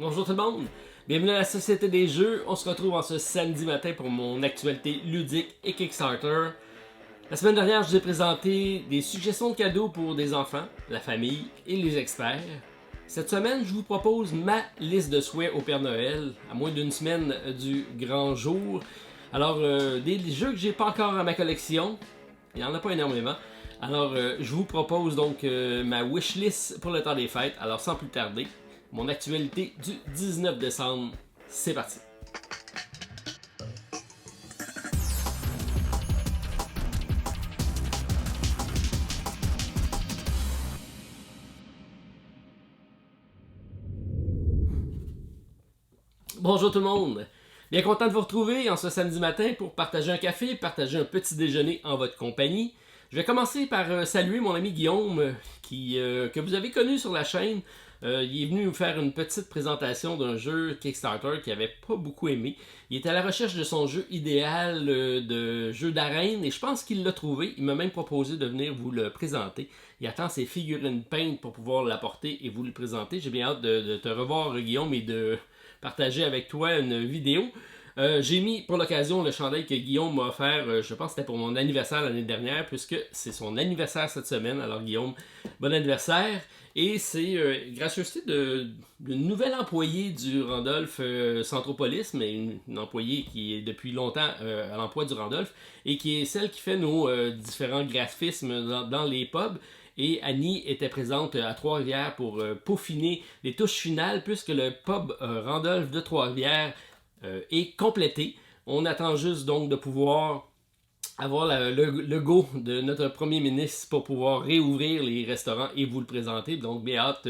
Bonjour tout le monde, bienvenue à la Société des Jeux. On se retrouve en ce samedi matin pour mon actualité ludique et Kickstarter. La semaine dernière, je vous ai présenté des suggestions de cadeaux pour des enfants, la famille et les experts. Cette semaine, je vous propose ma liste de souhaits au Père Noël, à moins d'une semaine du grand jour. Alors, des jeux que j'ai pas encore à ma collection, il n'y en a pas énormément. Alors, je vous propose donc ma wishlist pour le temps des fêtes. Alors, sans plus tarder, mon actualité du 19 décembre, c'est parti. Bonjour tout le monde! Bien content de vous retrouver en ce samedi matin pour partager un café, partager un petit déjeuner en votre compagnie. Je vais commencer par saluer mon ami Guillaume, que vous avez connu sur la chaîne. Il est venu nous faire une petite présentation d'un jeu Kickstarter qu'il n'avait pas beaucoup aimé. Il était à la recherche de son jeu idéal de jeu d'arène et je pense qu'il l'a trouvé. Il m'a même proposé de venir vous le présenter. Il attend ses figurines peintes pour pouvoir l'apporter et vous le présenter. J'ai bien hâte de te revoir, Guillaume, et de partager avec toi une vidéo. J'ai mis pour l'occasion le chandail que Guillaume m'a offert, je pense que c'était pour mon anniversaire l'année dernière, puisque c'est son anniversaire cette semaine. Alors Guillaume, bon anniversaire! Et c'est gracieuseté d'une nouvelle employée du Randolph Centropolis, mais une employée qui est depuis longtemps à l'emploi du Randolph, et qui est celle qui fait nos différents graphismes dans les pubs. Et Annie était présente à Trois-Rivières pour peaufiner les touches finales, puisque le pub Randolph de Trois-Rivières est complété. On attend juste donc de pouvoir avoir le go de notre premier ministre pour pouvoir réouvrir les restaurants et vous le présenter. Donc, bien hâte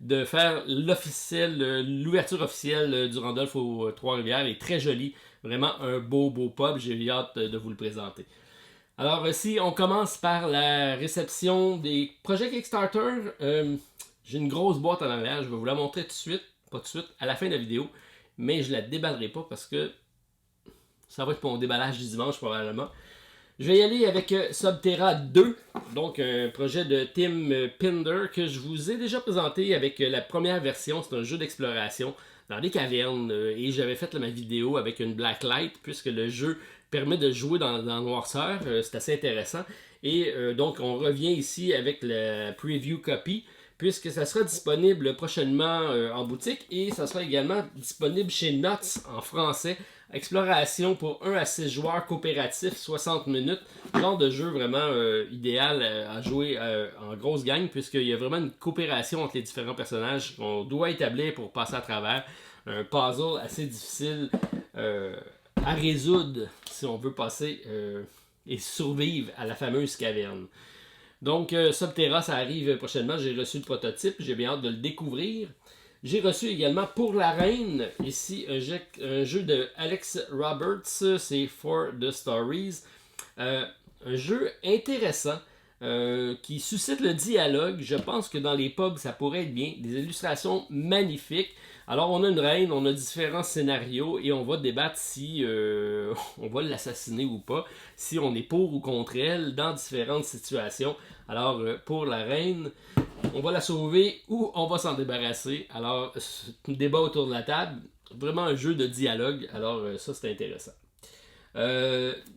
de faire l'ouverture officielle du Randolph aux Trois-Rivières. Il est très joli, vraiment un beau pub. J'ai hâte de vous le présenter. Alors, si on commence par la réception des projets Kickstarter, j'ai une grosse boîte en arrière. Je vais vous la montrer tout de suite, pas tout de suite, à la fin de la vidéo. Mais je la déballerai pas parce que ça va être pour mon déballage du dimanche probablement. Je vais y aller avec Subterra 2, donc un projet de Tim Pinder que je vous ai déjà présenté avec la première version. C'est un jeu d'exploration dans des cavernes et j'avais fait ma vidéo avec une blacklight puisque le jeu permet de jouer dans noirceur. C'est assez intéressant. Et donc on revient ici avec la preview copy puisque ça sera disponible prochainement en boutique et ça sera également disponible chez Nuts en français. Exploration pour 1 à 6 joueurs coopératifs, 60 minutes. Genre de jeu vraiment idéal à jouer en grosse gang, puisqu'il y a vraiment une coopération entre les différents personnages qu'on doit établir pour passer à travers. Un puzzle assez difficile à résoudre si on veut passer et survivre à la fameuse caverne. Donc, Subterra, ça arrive prochainement. J'ai reçu le prototype, j'ai bien hâte de le découvrir. J'ai reçu également pour la reine, ici, un jeu de Alex Roberts, c'est For the Stories. Un jeu intéressant qui suscite le dialogue. Je pense que dans les pubs, ça pourrait être bien. Des illustrations magnifiques. Alors, on a une reine, on a différents scénarios et on va débattre si on va l'assassiner ou pas, si on est pour ou contre elle dans différentes situations. Alors, pour la reine, on va la sauver ou on va s'en débarrasser. Alors, débat autour de la table. Vraiment un jeu de dialogue. Alors, ça, c'est intéressant.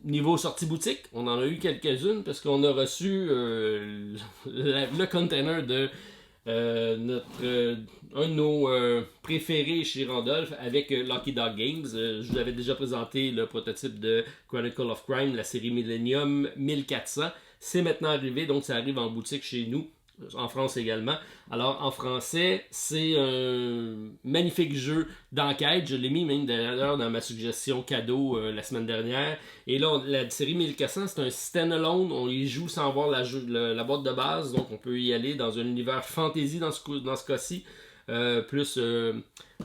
Niveau sortie boutique, on en a eu quelques-unes parce qu'on a reçu le container de un de nos préférés chez Randolph avec Lucky Dog Games. Je vous avais déjà présenté le prototype de Chronicle of Crime, la série Millennium 1400. C'est maintenant arrivé, donc ça arrive en boutique chez nous. En France également. Alors en français, c'est un magnifique jeu d'enquête. Je l'ai mis même d'ailleurs dans ma suggestion cadeau la semaine dernière. Et là, la série 1400, c'est un stand-alone. On y joue sans voir la boîte de base. Donc on peut y aller dans un univers fantasy dans ce cas-ci. Plus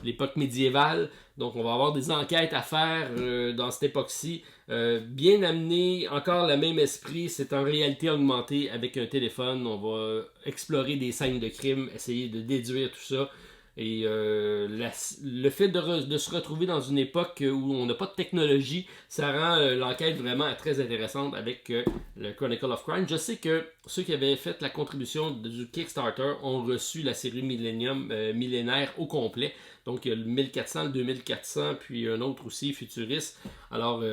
l'époque médiévale. Donc on va avoir des enquêtes à faire dans cette époque-ci. Bien amené, encore le même esprit, c'est en réalité augmentée avec un téléphone. On va explorer des scènes de crime, essayer de déduire tout ça. Et le fait de se retrouver dans une époque où on n'a pas de technologie, ça rend l'enquête vraiment très intéressante avec le Chronicle of Crime. Je sais que ceux qui avaient fait la contribution du Kickstarter ont reçu la série Millennium millénaire au complet. Donc il y a le 1400, le 2400, puis un autre aussi, Futuriste. Alors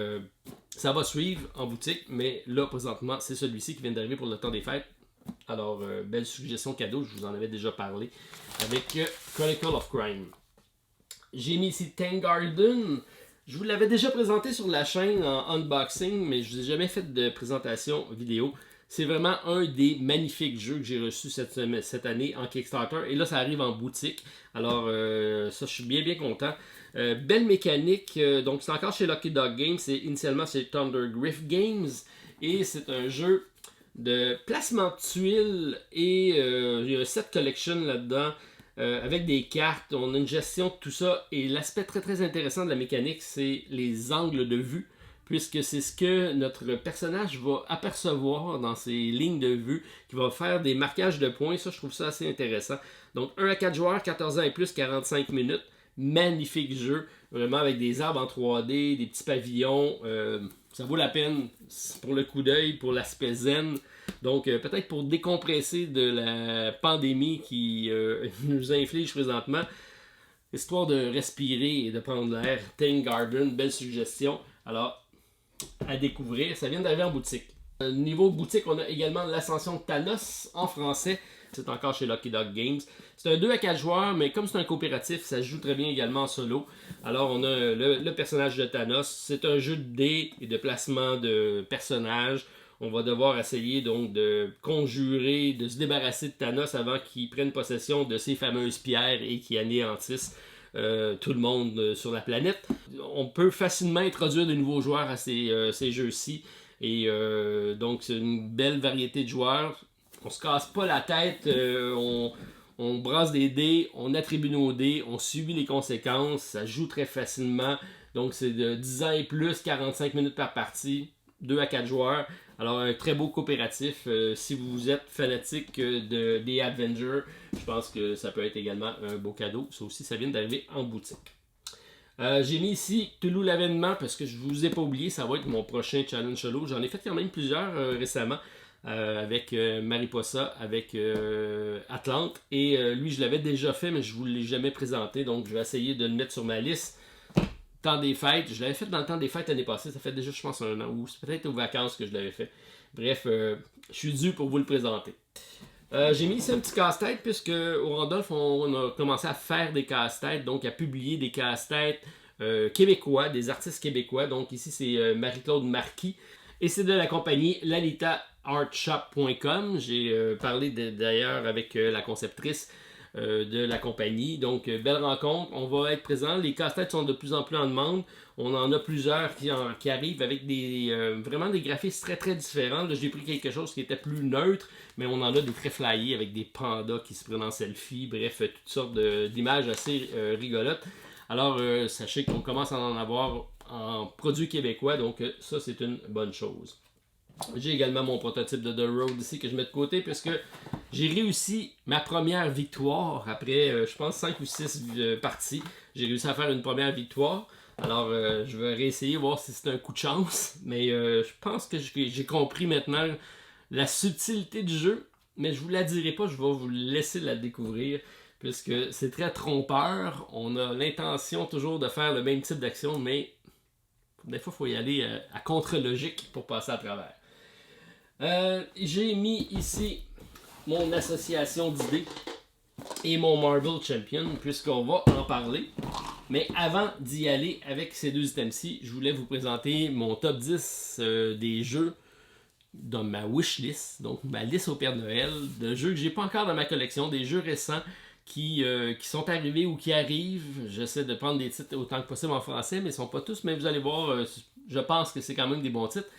ça va suivre en boutique, mais là présentement c'est celui-ci qui vient d'arriver pour le temps des fêtes. Alors, belle suggestion cadeau, je vous en avais déjà parlé, avec Chronicle of Crime. J'ai mis ici Tang Garden. Je vous l'avais déjà présenté sur la chaîne en unboxing, mais je ne vous ai jamais fait de présentation vidéo. C'est vraiment un des magnifiques jeux que j'ai reçus cette année en Kickstarter. Et là, ça arrive en boutique. Alors, ça, je suis bien content. Belle mécanique. Donc, c'est encore chez Lucky Dog Games. Initialement, c'est Thunder Griff Games. Et c'est un jeu de placement de tuiles et il y a un set collection là-dedans avec des cartes, on a une gestion de tout ça et l'aspect très intéressant de la mécanique c'est les angles de vue puisque c'est ce que notre personnage va apercevoir dans ses lignes de vue qui va faire des marquages de points, ça je trouve ça assez intéressant. Donc 1 à 4 joueurs, 14 ans et plus, 45 minutes, magnifique jeu, vraiment avec des arbres en 3D, des petits pavillons, ça vaut la peine pour le coup d'œil, pour l'aspect zen. Donc, peut-être pour décompresser de la pandémie qui nous inflige présentement, histoire de respirer et de prendre l'air. Tang Garden, belle suggestion. Alors, à découvrir, ça vient d'arriver en boutique. Niveau boutique, on a également l'Ascension de Thanos en français. C'est encore chez Lucky Dog Games. C'est un 2 à 4 joueurs, mais comme c'est un coopératif, ça se joue très bien également en solo. Alors, on a le personnage de Thanos. C'est un jeu de dés et de placement de personnages. On va devoir essayer donc de conjurer, de se débarrasser de Thanos avant qu'il prenne possession de ces fameuses pierres et qu'il anéantisse tout le monde sur la planète. On peut facilement introduire de nouveaux joueurs à ces jeux-ci. Et donc, c'est une belle variété de joueurs. On se casse pas la tête, on brasse des dés, on attribue nos dés, on subit les conséquences, ça joue très facilement. Donc, c'est de 10 ans et plus, 45 minutes par partie, 2 à 4 joueurs. Alors, un très beau coopératif. Si vous êtes fanatique des Avengers, je pense que ça peut être également un beau cadeau. Ça aussi, ça vient d'arriver en boutique. J'ai mis ici Toulouse l'avènement parce que je ne vous ai pas oublié, ça va être mon prochain challenge solo. J'en ai fait quand même plusieurs récemment avec Mariposa, avec Atlante. Et lui, je l'avais déjà fait, mais je ne vous l'ai jamais présenté. Donc, je vais essayer de le mettre sur ma liste. Temps des fêtes, je l'avais fait dans le temps des fêtes l'année passée, ça fait déjà je pense un an, ou c'est peut-être aux vacances que je l'avais fait. Bref, je suis dû pour vous le présenter. J'ai mis ici un petit casse-tête puisque au Randolph on a commencé à faire des casse-têtes, donc à publier des casse-têtes québécois, des artistes québécois. Donc ici c'est Marie-Claude Marquis et c'est de la compagnie lalitaartshop.com. J'ai parlé d'ailleurs avec la conceptrice de la compagnie. Donc, belle rencontre. On va être présent. Les casse-têtes sont de plus en plus en demande. On en a plusieurs qui arrivent avec vraiment des graphismes très différents. Là, j'ai pris quelque chose qui était plus neutre, mais on en a des très flyés avec des pandas qui se prennent en selfie. Bref, toutes sortes d'images assez rigolotes. Alors, sachez qu'on commence à en avoir en produits québécois. Donc, ça, c'est une bonne chose. J'ai également mon prototype de The Road ici que je mets de côté puisque j'ai réussi ma première victoire après, je pense, 5 ou 6 parties. J'ai réussi à faire une première victoire. Alors, je vais réessayer, voir si c'est un coup de chance. Mais je pense que j'ai compris maintenant la subtilité du jeu. Mais je ne vous la dirai pas, je vais vous laisser la découvrir. Puisque c'est très trompeur. On a l'intention toujours de faire le même type d'action, mais des fois, il faut y aller à contre-logique pour passer à travers. J'ai mis ici mon association d'idées et mon Marvel Champion puisqu'on va en parler. Mais avant d'y aller avec ces deux items-ci, je voulais vous présenter mon top 10 des jeux dans ma wishlist, donc ma liste au Père Noël, de jeux que j'ai pas encore dans ma collection, des jeux récents qui sont arrivés ou qui arrivent. J'essaie de prendre des titres autant que possible en français, mais ils sont pas tous, mais vous allez voir, je pense que c'est quand même des bons titres.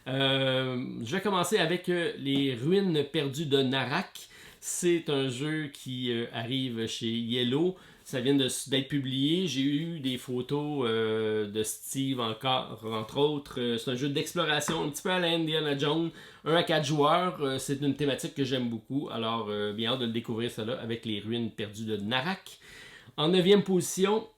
Je vais commencer avec les ruines perdues de Narak. C'est un jeu qui arrive chez Yellow. Ça vient d'être publié. J'ai eu des photos de Steve encore, entre autres. C'est un jeu d'exploration un petit peu à la Indiana Jones. 1 à 4 joueurs. C'est une thématique que j'aime beaucoup. Alors, bien hâte de le découvrir, ça là, avec les ruines perdues de Narak. En 9e position,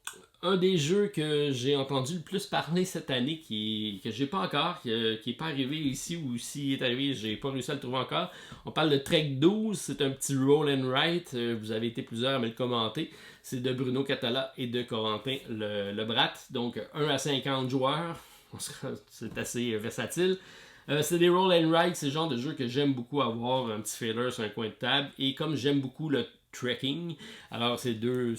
un des jeux que j'ai entendu le plus parler cette année, que j'ai pas encore, qui n'est pas arrivé ici, ou s'il est arrivé, j'ai pas réussi à le trouver encore. On parle de Trek 12, c'est un petit roll and write, vous avez été plusieurs à me le commenter. C'est de Bruno Catala et de Corentin Lebrat, donc 1 à 50 joueurs, c'est assez versatile. C'est des roll and write, c'est le genre de jeu que j'aime beaucoup avoir, un petit fader sur un coin de table, et comme j'aime beaucoup le trekking. Alors, c'est deux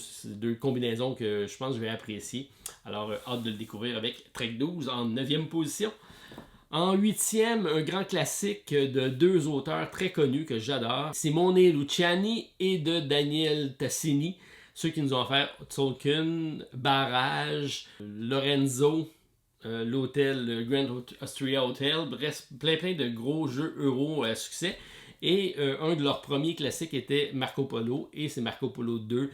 combinaisons que je pense que je vais apprécier. Alors, hâte de le découvrir avec Trek 12 en 9e position. En 8e, un grand classique de 2 auteurs très connus que j'adore. Simone Luciani et de Daniel Tassini. Ceux qui nous ont offert Tolkien, Barrage, Lorenzo, l'hôtel, le Grand Austria Hotel. Bref, plein de gros jeux euro à succès. Et un de leurs premiers classiques était Marco Polo, et c'est Marco Polo 2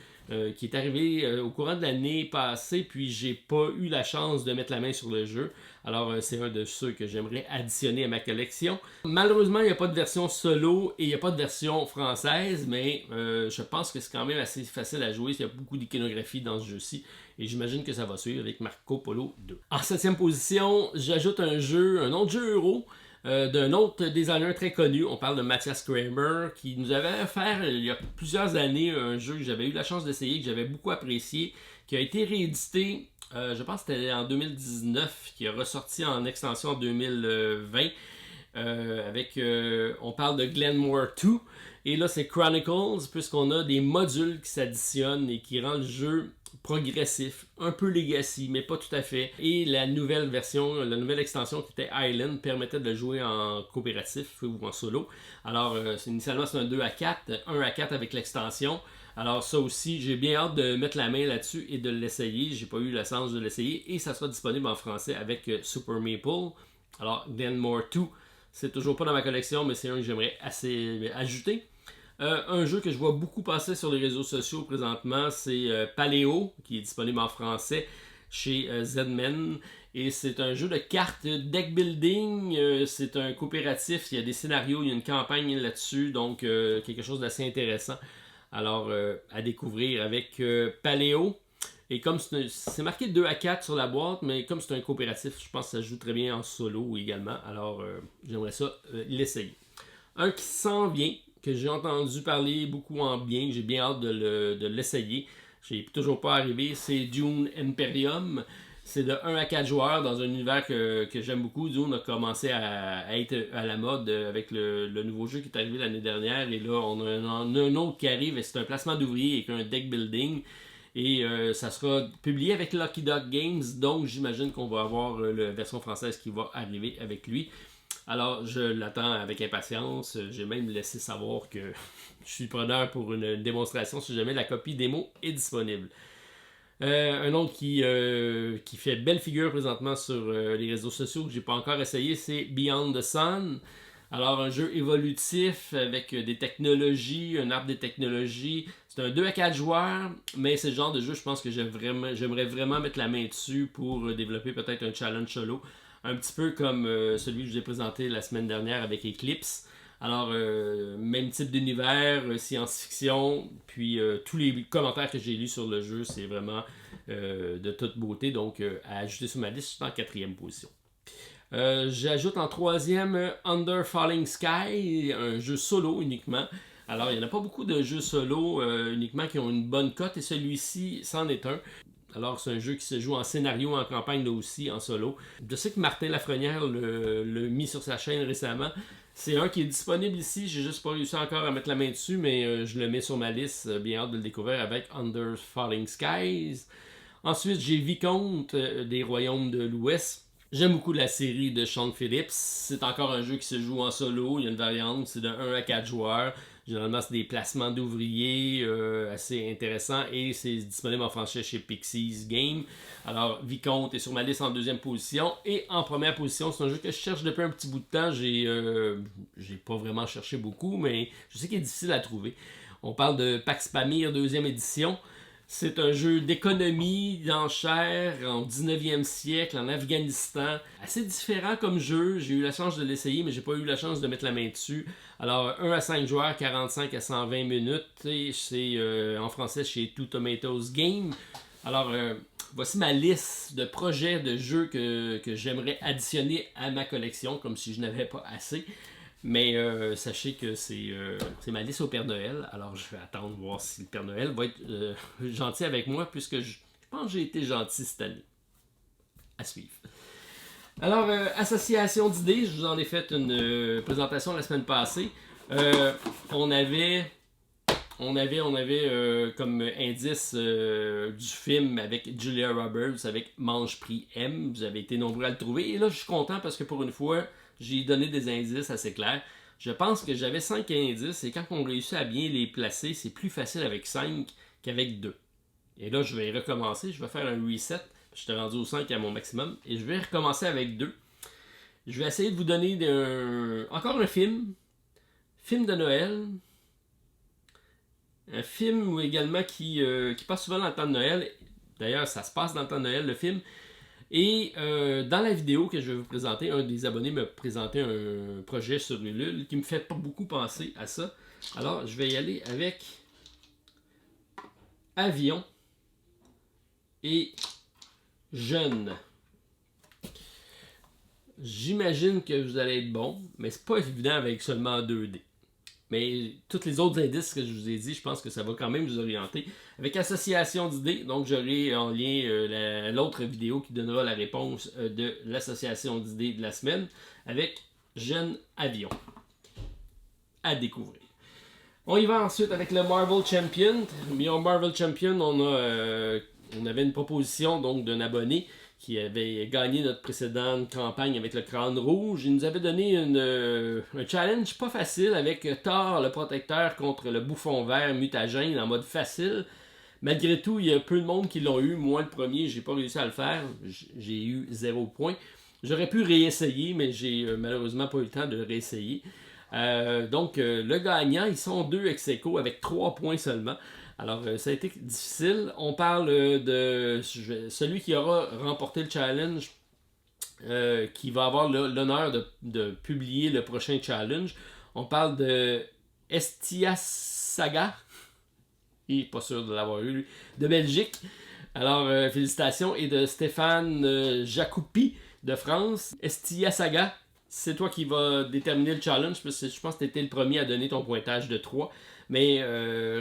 qui est arrivé au courant de l'année passée, puis j'ai pas eu la chance de mettre la main sur le jeu. Alors c'est un de ceux que j'aimerais additionner à ma collection. Malheureusement, il n'y a pas de version solo et il n'y a pas de version française, mais je pense que c'est quand même assez facile à jouer. Il y a beaucoup d'iconographie dans ce jeu-ci, et j'imagine que ça va suivre avec Marco Polo 2. En 7e position, j'ajoute un autre jeu euro, d'un autre designer très connu. On parle de Matthias Kramer, qui nous avait offert il y a plusieurs années un jeu que j'avais eu la chance d'essayer, que j'avais beaucoup apprécié, qui a été réédité, je pense que c'était en 2019, qui est ressorti en extension en 2020, on parle de Glenmore 2, et là c'est Chronicles, puisqu'on a des modules qui s'additionnent et qui rendent le jeu progressif, un peu legacy, mais pas tout à fait. Et la nouvelle version, la nouvelle extension qui était Island permettait de le jouer en coopératif ou en solo. Alors, initialement, c'est un 2 à 4, 1 à 4 avec l'extension. Alors, ça aussi, j'ai bien hâte de mettre la main là-dessus et de l'essayer. J'ai pas eu la chance de l'essayer, et ça sera disponible en français avec Super Maple. Alors, Glenmore 2, c'est toujours pas dans ma collection, mais c'est un que j'aimerais assez ajouter. Un jeu que je vois beaucoup passer sur les réseaux sociaux présentement, c'est Paléo, qui est disponible en français chez Zedman. Et c'est un jeu de cartes deck building. C'est un coopératif, il y a des scénarios, il y a une campagne là-dessus, donc quelque chose d'assez intéressant. Alors, à découvrir avec Paléo. Et comme c'est marqué 2 à 4 sur la boîte, mais comme c'est un coopératif, je pense que ça joue très bien en solo également. Alors, j'aimerais ça l'essayer. Un qui s'en vient, que j'ai entendu parler beaucoup en bien, que j'ai bien hâte de l'essayer. J'ai toujours pas arrivé, c'est Dune Imperium. C'est de 1 à 4 joueurs dans un univers que j'aime beaucoup. Dune a commencé à être à la mode avec le nouveau jeu qui est arrivé l'année dernière. Et là, on a un autre qui arrive, et c'est un placement d'ouvriers avec un deck building. Et ça sera publié avec Lucky Duck Games, donc j'imagine qu'on va avoir la version française qui va arriver avec lui. Alors, je l'attends avec impatience. J'ai même laissé savoir que je suis preneur pour une démonstration si jamais la copie démo est disponible. Un autre qui fait belle figure présentement sur les réseaux sociaux que j'ai pas encore essayé, c'est Beyond the Sun. Alors, un jeu évolutif avec des technologies, un arbre des technologies. C'est un 2 à 4 joueurs, mais c'est le genre de jeu, je pense que j'aimerais vraiment mettre la main dessus pour développer peut-être un challenge solo. Un petit peu comme celui que je vous ai présenté la semaine dernière avec Eclipse. Alors, même type d'univers, science-fiction, puis tous les commentaires que j'ai lus sur le jeu, c'est vraiment de toute beauté. Donc, à ajouter sur ma liste, je suis en 4e position. J'ajoute en 3e Under Falling Sky, un jeu solo uniquement. Alors, il n'y en a pas beaucoup de jeux solo uniquement qui ont une bonne cote, et celui-ci, c'en est un. Alors, c'est un jeu qui se joue en scénario, en campagne, là aussi, en solo. Je sais que Martin Lafrenière l'a mis sur sa chaîne récemment. C'est un qui est disponible ici. J'ai juste pas réussi encore à mettre la main dessus, mais je le mets sur ma liste. Bien hâte de le découvrir avec Under Falling Skies. Ensuite, j'ai Vicomte des Royaumes de l'Ouest. J'aime beaucoup la série de Sean Phillips. C'est encore un jeu qui se joue en solo. Il y a une variante, c'est de 1 à 4 joueurs. Généralement, c'est des placements d'ouvriers assez intéressants, et c'est disponible en français chez Pixies Game. Alors, Vicomte est sur ma liste en 2e position. Et en 1re position, c'est un jeu que je cherche depuis un petit bout de temps. J'ai pas vraiment cherché beaucoup, mais je sais qu'il est difficile à trouver. On parle de Pax Pamir 2e édition. C'est un jeu d'économie, d'enchères en 19e siècle, en Afghanistan. Assez différent comme jeu. J'ai eu la chance de l'essayer, mais j'ai pas eu la chance de mettre la main dessus. Alors, 1 à 5 joueurs, 45 à 120 minutes. Et c'est en français chez Two Tomatoes Game. Alors, voici ma liste de projets de jeux que j'aimerais additionner à ma collection, comme si je n'avais pas assez. Mais sachez que c'est ma liste au Père Noël. Alors je vais attendre voir si le Père Noël va être gentil avec moi, puisque je pense que j'ai été gentil cette année. À suivre. Alors, association d'idées, je vous en ai fait une présentation la semaine passée. On avait comme indice du film avec Julia Roberts, avec Mange Prix M. Vous avez été nombreux à le trouver. Et là, je suis content parce que pour une fois, j'ai donné des indices assez clairs. Je pense que j'avais 5 indices et quand on réussit à bien les placer, c'est plus facile avec 5 qu'avec 2. Et là, je vais recommencer. Je vais faire un reset. Je suis rendu au 5 à mon maximum. Et je vais recommencer avec 2. Je vais essayer de vous donner encore un film. Film de Noël. Un film également qui passe souvent dans le temps de Noël. D'ailleurs, ça se passe dans le temps de Noël, le film. Et dans la vidéo que je vais vous présenter, un des abonnés m'a présenté un projet sur Ulule qui me fait pas beaucoup penser à ça. Alors, je vais y aller avec Avion et Jeune. J'imagine que vous allez être bon, mais c'est pas évident avec seulement 2D. Mais tous les autres indices que je vous ai dit, je pense que ça va quand même vous orienter. Avec association d'idées, donc j'aurai en lien l'autre vidéo qui donnera la réponse de l'association d'idées de la semaine avec Jeune Avion. À découvrir. On y va ensuite avec le Marvel Champion. Au Marvel Champion, on avait une proposition donc d'un abonné qui avait gagné notre précédente campagne avec le Crâne Rouge. Il nous avait donné un challenge pas facile avec Thor, le protecteur, contre le Bouffon Vert mutagène en mode facile. Malgré tout, il y a peu de monde qui l'ont eu. Moi, le premier, j'ai pas réussi à le faire. J'ai eu 0 point. J'aurais pu réessayer, mais j'ai malheureusement pas eu le temps de réessayer. Donc, le gagnant, ils sont 2 ex-aequo avec 3 points seulement. Alors, ça a été difficile. On parle de celui qui aura remporté le challenge, qui va avoir l'honneur de publier le prochain challenge. On parle de Estia Saga. Il n'est pas sûr de l'avoir eu, lui, de Belgique. Alors, félicitations. Et de Stéphane Jacoupi de France. Estia Saga, c'est toi qui vas déterminer le challenge, parce que je pense que tu étais le premier à donner ton pointage de 3. Mais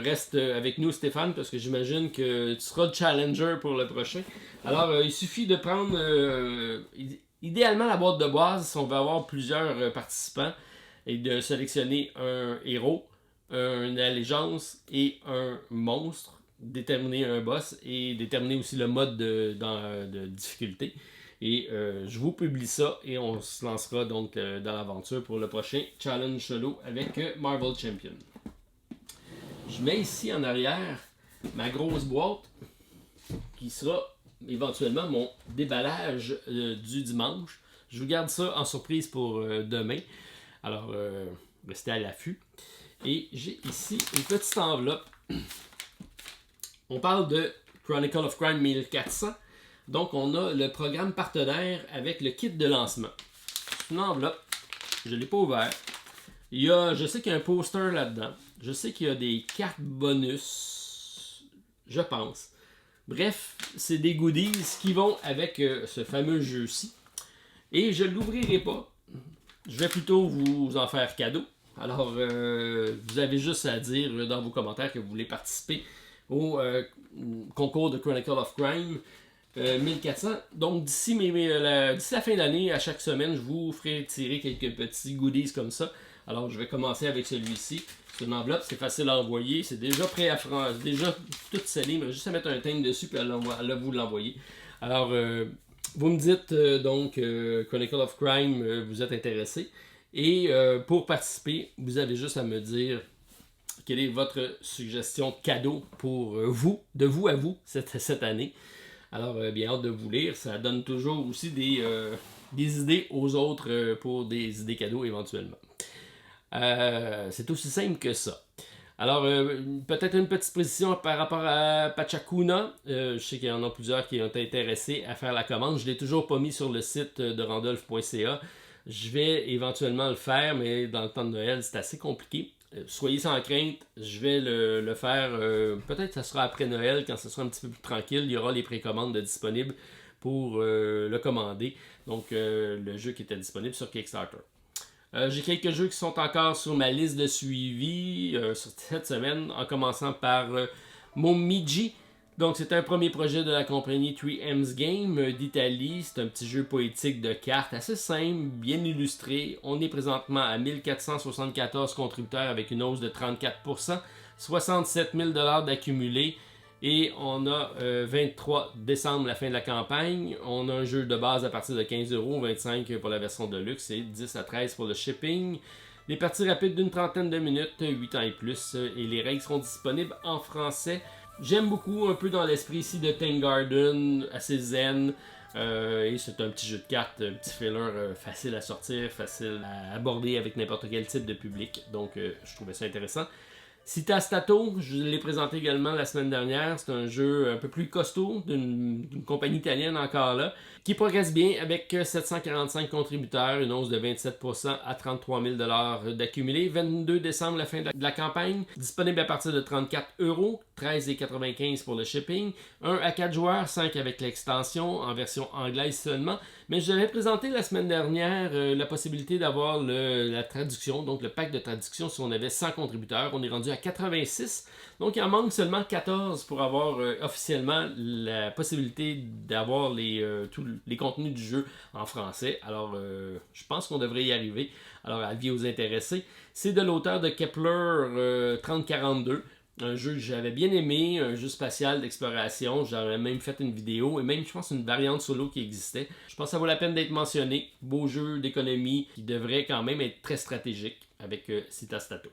reste avec nous, Stéphane, parce que j'imagine que tu seras le challenger pour le prochain. Alors, il suffit de prendre idéalement la boîte de base si on veut avoir plusieurs participants et de sélectionner un héros, une allégeance et un monstre, déterminer un boss et déterminer aussi le mode de difficulté. Et je vous publie ça et on se lancera donc dans l'aventure pour le prochain challenge solo avec Marvel Champion. Je mets ici en arrière ma grosse boîte qui sera éventuellement mon déballage du dimanche. Je vous garde ça en surprise pour demain. Alors, restez à l'affût. Et j'ai ici une petite enveloppe. On parle de Chronicle of Crime 1400. Donc, on a le programme partenaire avec le kit de lancement. Une enveloppe. Je ne l'ai pas ouvert. Je sais qu'il y a un poster là-dedans. Je sais qu'il y a des cartes bonus. Je pense. Bref, c'est des goodies qui vont avec ce fameux jeu-ci. Et je ne l'ouvrirai pas. Je vais plutôt vous en faire cadeau. Alors, vous avez juste à dire dans vos commentaires que vous voulez participer au concours de Chronicle of Crime 1400. Donc, d'ici la fin de l'année, à chaque semaine, je vous ferai tirer quelques petits goodies comme ça. Alors, je vais commencer avec celui-ci. C'est une enveloppe, c'est facile à envoyer. C'est déjà prêt à faire. Déjà tout scellé. Il me reste juste à mettre un teint dessus et à vous l'envoyer. Alors, vous me dites donc Chronicle of Crime, vous êtes intéressé. Et pour participer, vous avez juste à me dire quelle est votre suggestion de cadeau pour vous, de vous à vous, cette année. Alors, bien hâte de vous lire. Ça donne toujours aussi des idées aux autres pour des idées cadeaux éventuellement. C'est aussi simple que ça. Alors, peut-être une petite position par rapport à Pachacuna. Je sais qu'il y en a plusieurs qui ont été intéressés à faire la commande. Je ne l'ai toujours pas mis sur le site de randolph.ca. Je vais éventuellement le faire, mais dans le temps de Noël, c'est assez compliqué. Soyez sans crainte, je vais le faire. Peut-être que ça sera après Noël, quand ce sera un petit peu plus tranquille. Il y aura les précommandes disponibles pour le commander. Donc, le jeu qui était disponible sur Kickstarter. J'ai quelques jeux qui sont encore sur ma liste de suivi sur cette semaine, en commençant par Momiji. Donc, c'est un premier projet de la compagnie 3M's Game d'Italie. C'est un petit jeu poétique de cartes assez simple, bien illustré. On est présentement à 1474 contributeurs avec une hausse de 34%, 67 000 $ d'accumulés. Et on a 23 décembre, la fin de la campagne. On a un jeu de base à partir de 15€, 25 pour la version de luxe et 10 à 13 pour le shipping. Les parties rapides d'une trentaine de minutes, 8 ans et plus. Et les règles seront disponibles en français. J'aime beaucoup, un peu dans l'esprit ici de Tank Garden, assez zen. Et c'est un petit jeu de cartes, un petit filler facile à sortir, facile à aborder avec n'importe quel type de public. Donc je trouvais ça intéressant. Cita Stato, je l'ai présenté également la semaine dernière. C'est un jeu un peu plus costaud d'une compagnie italienne encore là, qui progresse bien avec 745 contributeurs, une hausse de 27% à 33 000 $ d'accumulé. 22 décembre, la fin de la campagne, disponible à partir de 34€, 13,95 pour le shipping. 1 à 4 joueurs, 5 avec l'extension, en version anglaise seulement. Mais je l'avais présenté la semaine dernière la possibilité d'avoir la traduction, donc le pack de traduction si on avait 100 contributeurs. On est rendu à 86, donc il en manque seulement 14 pour avoir officiellement la possibilité d'avoir tous les contenus du jeu en français. Alors je pense qu'on devrait y arriver. Alors avis aux intéressés. C'est de l'auteur de Kepler 3042. Un jeu que j'avais bien aimé, un jeu spatial d'exploration. J'avais même fait une vidéo et même, je pense, une variante solo qui existait. Je pense que ça vaut la peine d'être mentionné. Beau jeu d'économie qui devrait quand même être très stratégique avec Cita Stato.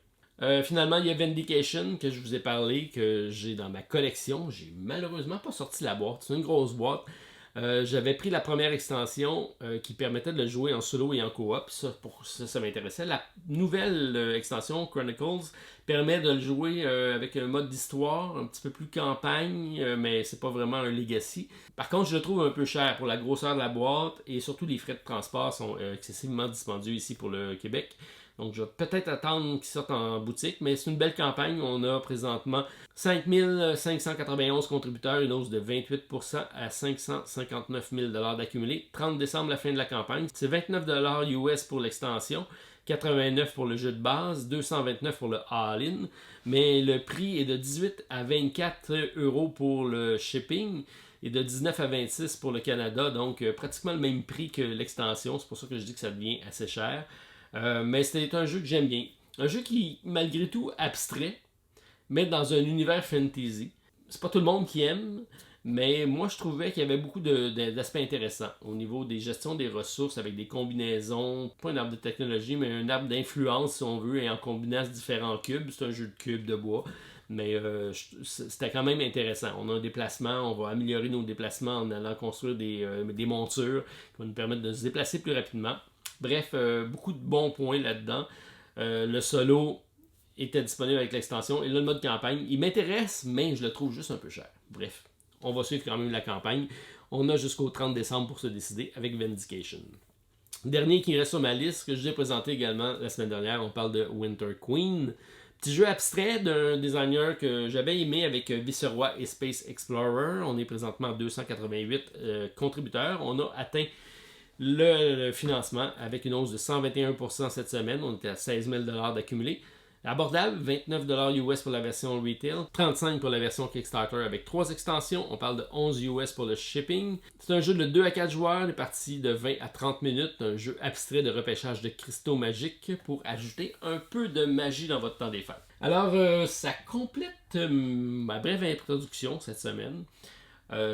Finalement, il y a Vindication que je vous ai parlé, que j'ai dans ma collection. J'ai malheureusement pas sorti la boîte. C'est une grosse boîte. J'avais pris la première extension qui permettait de le jouer en solo et en coop. Ça m'intéressait. La nouvelle extension, Chronicles, permet de le jouer avec un mode d'histoire, un petit peu plus campagne, mais c'est pas vraiment un legacy. Par contre, je le trouve un peu cher pour la grosseur de la boîte et surtout les frais de transport sont excessivement dispendieux ici pour le Québec. Donc, je vais peut-être attendre qu'ils sortent en boutique, mais c'est une belle campagne. On a présentement 5 591 contributeurs, une hausse de 28% à 559 000 $ d'accumulé. 30 décembre, la fin de la campagne. C'est 29 $ US pour l'extension, 89 pour le jeu de base, 229 pour le all-in, mais le prix est de 18 à 24€ pour le shipping et de 19 à 26 pour le Canada, donc pratiquement le même prix que l'extension. C'est pour ça que je dis que ça devient assez cher. Mais c'est un jeu que j'aime bien. Un jeu qui, malgré tout, abstrait, mais dans un univers fantasy. C'est pas tout le monde qui aime, mais moi je trouvais qu'il y avait beaucoup d'aspects intéressants au niveau des gestions des ressources avec des combinaisons, pas un arbre de technologie, mais un arbre d'influence si on veut, et en combinant différents cubes. C'est un jeu de cubes de bois, mais c'était quand même intéressant. On a un déplacement, on va améliorer nos déplacements en allant construire des montures qui vont nous permettre de se déplacer plus rapidement. Bref, beaucoup de bons points là-dedans. Le solo était disponible avec l'extension et là, le mode campagne, il m'intéresse, mais je le trouve juste un peu cher. Bref, on va suivre quand même la campagne. On a jusqu'au 30 décembre pour se décider avec Vindication. Dernier qui reste sur ma liste, que je vous ai présenté également la semaine dernière, on parle de Winter Queen. Petit jeu abstrait d'un designer que j'avais aimé avec Viceroy et Space Explorer. On est présentement à 288 contributeurs. On a atteint le financement avec une hausse de 121% cette semaine. On était à 16 000 $ d'accumulé. Abordable, 29 $ US pour la version retail, 35 pour la version Kickstarter avec 3 extensions. On parle de 11 US pour le shipping. C'est un jeu de 2 à 4 joueurs, des parties de 20 à 30 minutes. Un jeu abstrait de repêchage de cristaux magiques pour ajouter un peu de magie dans votre temps des fêtes. Alors, ça complète ma brève introduction cette semaine.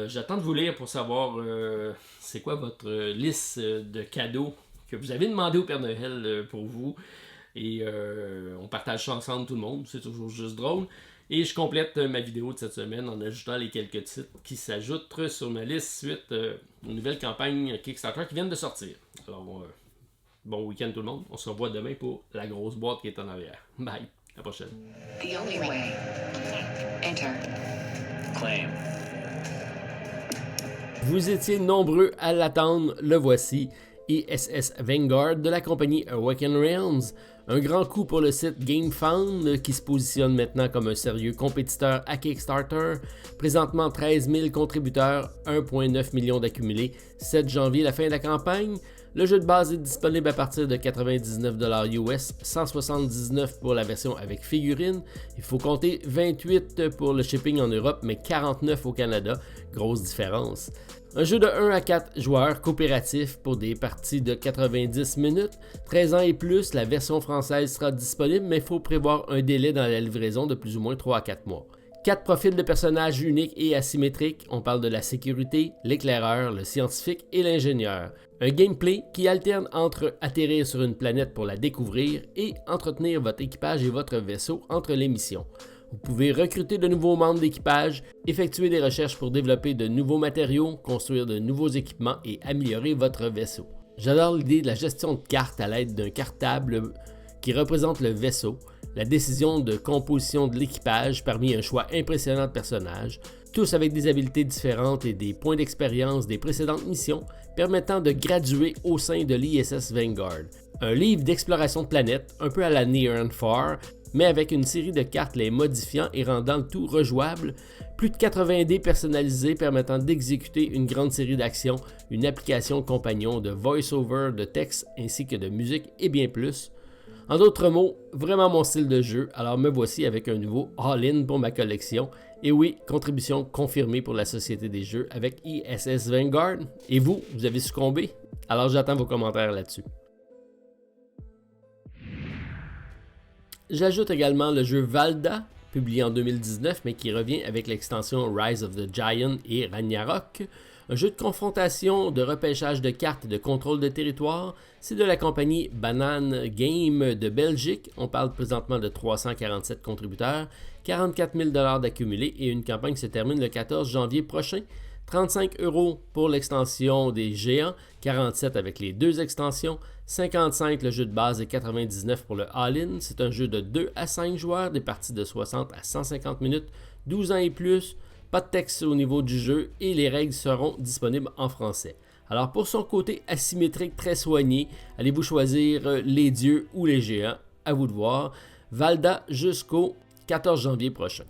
J'attends de vous lire pour savoir c'est quoi votre liste de cadeaux que vous avez demandé au Père Noël pour vous. Et on partage ça ensemble tout le monde, c'est toujours juste drôle. Et je complète ma vidéo de cette semaine en ajoutant les quelques titres qui s'ajoutent sur ma liste suite aux nouvelles campagnes Kickstarter qui viennent de sortir. Alors, bon week-end tout le monde. On se revoit demain pour la grosse boîte qui est en arrière. Bye! la prochaine. The only way. Enter. Claim. Vous étiez nombreux à l'attendre, le voici, ISS Vanguard de la compagnie Awaken Realms. Un grand coup pour le site GameFound qui se positionne maintenant comme un sérieux compétiteur à Kickstarter. Présentement 13 000 contributeurs, 1,9 million d'accumulés, 7 janvier la fin de la campagne. Le jeu de base est disponible à partir de 99$ US, 179$ pour la version avec figurine. Il faut compter 28$ pour le shipping en Europe, mais 49$ au Canada. Grosse différence. Un jeu de 1 à 4 joueurs coopératif pour des parties de 90 minutes. 13 ans et plus, la version française sera disponible, mais il faut prévoir un délai dans la livraison de plus ou moins 3 à 4 mois. 4 profils de personnages uniques et asymétriques, on parle de la sécurité, l'éclaireur, le scientifique et l'ingénieur. Un gameplay qui alterne entre atterrir sur une planète pour la découvrir et entretenir votre équipage et votre vaisseau entre les missions. Vous pouvez recruter de nouveaux membres d'équipage, effectuer des recherches pour développer de nouveaux matériaux, construire de nouveaux équipements et améliorer votre vaisseau. J'adore l'idée de la gestion de cartes à l'aide d'un cartable qui représente le vaisseau, la décision de composition de l'équipage parmi un choix impressionnant de personnages, tous avec des habiletés différentes et des points d'expérience des précédentes missions permettant de graduer au sein de l'ISS Vanguard. Un livre d'exploration de planètes, un peu à la Near and Far, mais avec une série de cartes les modifiant et rendant le tout rejouable, plus de 80 dés personnalisés permettant d'exécuter une grande série d'actions, une application compagnon de voice-over, de texte ainsi que de musique et bien plus. En d'autres mots, vraiment mon style de jeu, alors me voici avec un nouveau all-in pour ma collection. Et oui, contribution confirmée pour la Société des Jeux avec ISS Vanguard. Et vous avez succombé? Alors j'attends vos commentaires là-dessus. J'ajoute également le jeu Valda, publié en 2019 mais qui revient avec l'extension Rise of the Giant et Ragnarok. Un jeu de confrontation, de repêchage de cartes et de contrôle de territoire. C'est de la compagnie Banane Game de Belgique. On parle présentement de 347 contributeurs, 44 000$ d'accumulés et une campagne se termine le 14 janvier prochain. 35€ pour l'extension des géants, 47 avec les deux extensions, 55 le jeu de base et 99 pour le all-in. C'est un jeu de 2 à 5 joueurs, des parties de 60 à 150 minutes, 12 ans et plus. Pas de texte au niveau du jeu et les règles seront disponibles en français. Alors pour son côté asymétrique très soigné, allez-vous choisir les dieux ou les géants? À vous de voir. Valda jusqu'au 14 janvier prochain.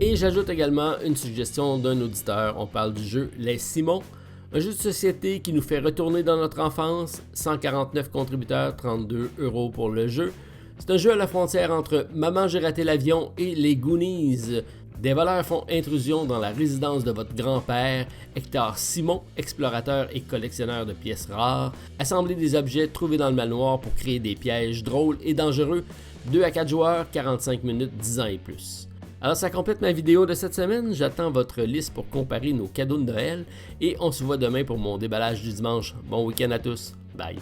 Et j'ajoute également une suggestion d'un auditeur. On parle du jeu Les Simons. Un jeu de société qui nous fait retourner dans notre enfance. 149 contributeurs, 32€ pour le jeu. C'est un jeu à la frontière entre Maman j'ai raté l'avion et les Goonies. Des voleurs font intrusion dans la résidence de votre grand-père, Hector Simon, explorateur et collectionneur de pièces rares. Assemblez des objets trouvés dans le manoir pour créer des pièges drôles et dangereux. 2 à 4 joueurs, 45 minutes, 10 ans et plus. Alors ça complète ma vidéo de cette semaine. J'attends votre liste pour comparer nos cadeaux de Noël et on se voit demain pour mon déballage du dimanche. Bon week-end à tous. Bye.